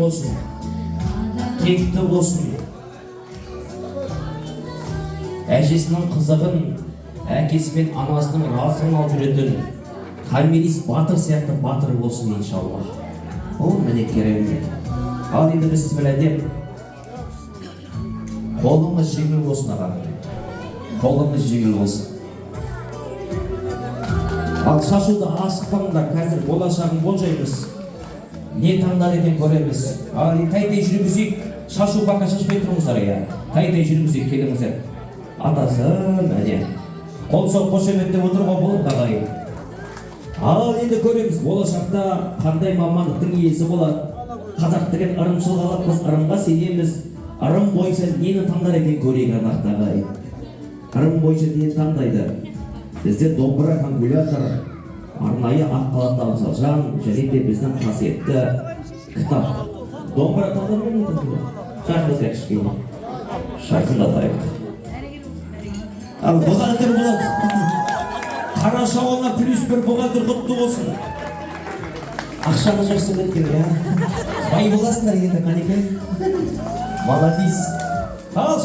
болсын, текті болсын. Әжесінің қызығын, әкесі мен анасының разылығын алып жүретін томирис батыр сияқты батыр болсын иншалла. Ол міне керемет. Ал енді бісміллә деп қолыңыз жеңіл болсын аға. Қолыңыз жеңіл болсын. Ал шашуды асықпаңдар, қазір болашағын болжаймыз. Не таңдар екен көреміз. Ал қайтай жүргізейік, шашу бақа шашпай тұрыңыздар я. Қайтай жүргізейік, келіңіздер. Атасы, мәне. Қол соқ қошеметтеп отыруға болады ағайын. Ал енді көреміз, болашақта қандай мамандықтың иесі болады. Қазақ деген ырымшыл қалаппыз, ырымға сенеміз. Ырым бойынша нені таңдар екен көрейік анақты ағайын. Ырым бойынша нені таңдайды. Бізде домбыра, калькулятор, арнайы ақ қалаптағы салжан, және де біздің қасиетті кітап. Домбыра таңдар ма не? Шарқындатайық кішкене. Шарқындатайық. Ал бұғалтыр болады. Қара шауына +1 бұғалтыр құтты болсын. Ақшаны жақсы кеткен, я. Бай боласыңдар енді, қанекей. Молодец. Ал